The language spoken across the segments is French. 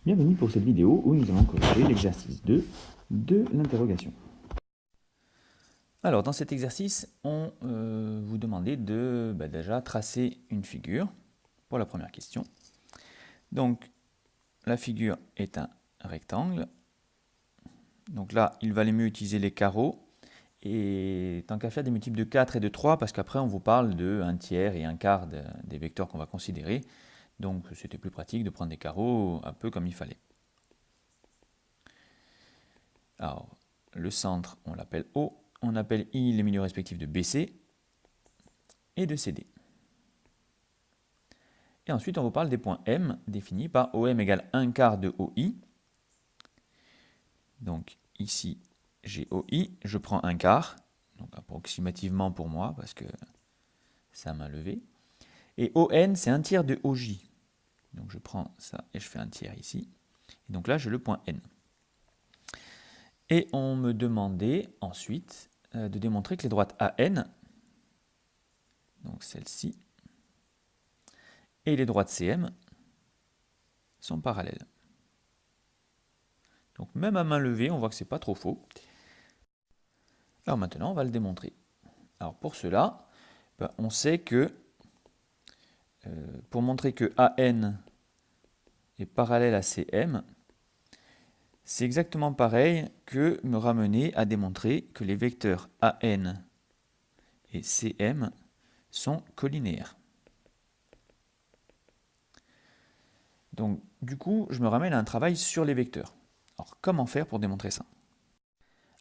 Bienvenue pour cette vidéo où nous allons corriger l'exercice 2 de l'interrogation. Alors dans cet exercice, on vous demandait de déjà tracer une figure pour la première question. Donc la figure est un rectangle. Donc là, il valait mieux utiliser les carreaux. Et tant qu'à faire des multiples de 4 et de 3, parce qu'après on vous parle de 1 tiers et 1/4 des vecteurs qu'on va considérer. Donc c'était plus pratique de prendre des carreaux un peu comme il fallait. Alors, le centre, on l'appelle O. On appelle I les milieux respectifs de BC et de CD. Et ensuite, on vous parle des points M définis par OM égale 1/4 de OI. Donc ici, j'ai OI, je prends 1/4, donc approximativement pour moi, parce que ça m'a levé. Et ON, c'est 1 tiers de OJ. Donc je prends ça et je fais 1 tiers ici. Et donc là, j'ai le point N. Et on me demandait ensuite de démontrer que les droites AN, donc celle-ci, et les droites CM sont parallèles. Donc même à main levée, on voit que ce n'est pas trop faux. Alors maintenant, on va le démontrer. Alors pour cela, on sait que pour montrer que AN est parallèle à CM, c'est exactement pareil que me ramener à démontrer que les vecteurs AN et CM sont collinéaires. Donc du coup, je me ramène à un travail sur les vecteurs. Alors comment faire pour démontrer ça?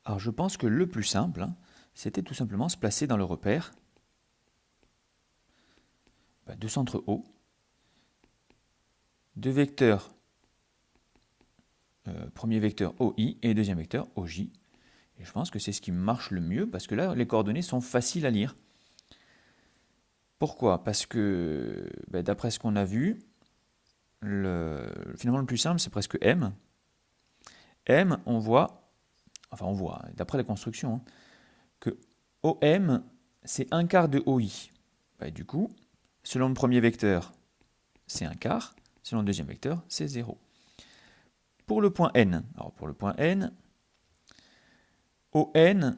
Alors je pense que le plus simple, c'était tout simplement se placer dans le repère de centre O, de vecteurs, premier vecteur OI et deuxième vecteur OJ. Et je pense que c'est ce qui marche le mieux parce que là, les coordonnées sont faciles à lire. Pourquoi? Parce que d'après ce qu'on a vu, finalement le plus simple c'est presque M. M, on voit, d'après la construction, que OM c'est 1/4 de OI. Du coup, selon le premier vecteur, c'est 1/4. Selon le deuxième vecteur, c'est 0. Pour le point N, alors pour le point N, ON,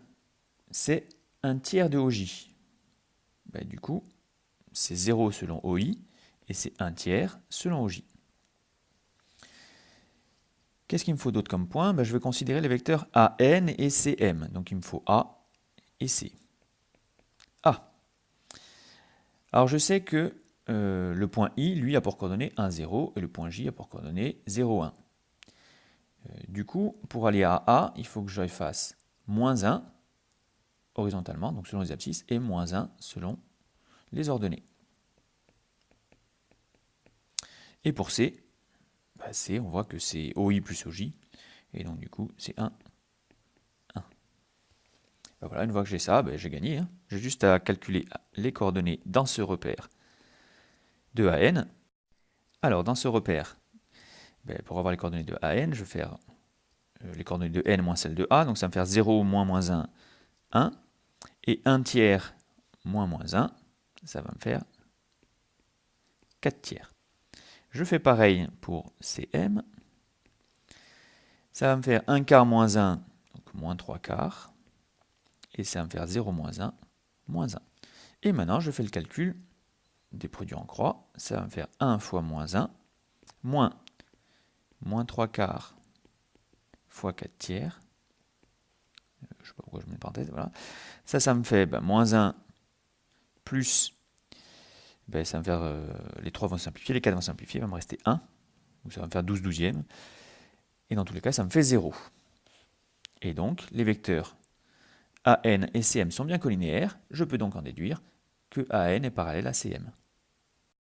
c'est 1 tiers de OJ. Du coup, c'est 0 selon OI et c'est 1 tiers selon OJ. Qu'est-ce qu'il me faut d'autre comme point? Je vais considérer les vecteurs AN et CM. Donc il me faut A et C. A. Alors je sais que le point I, lui, a pour coordonnée 1, 0 et le point J a pour coordonnée 0, 1. Du coup, pour aller à A, il faut que je fasse moins 1 horizontalement, donc selon les abscisses, et moins 1 selon les ordonnées. Et pour C, C, on voit que c'est OI plus OJ, et donc du coup, c'est 1, 1. Voilà, une fois que j'ai ça, j'ai gagné. J'ai juste à calculer les coordonnées dans ce repère de AN. Alors, dans ce repère, pour avoir les coordonnées de AN, je vais faire les coordonnées de N moins celles de A, donc ça va me faire 0 moins moins 1, 1, et 1 tiers moins moins 1, ça va me faire 4 tiers. Je fais pareil pour CM. Ça va me faire 1/4 moins 1, donc moins 3/4. Et ça va me faire 0 moins 1, moins 1. Et maintenant, je fais le calcul des produits en croix. Ça va me faire 1 fois moins 1, moins 3/4 fois 4 tiers. Je ne sais pas pourquoi je mets une parenthèse, voilà. Ça me fait moins 1 plus, ça va me faire, les 3 vont simplifier, les 4 vont simplifier, il va me rester 1. Donc ça va me faire 12 douzièmes. Et dans tous les cas, ça me fait 0. Et donc, les vecteurs AN et CM sont bien collinéaires. Je peux donc en déduire que AN est parallèle à CM.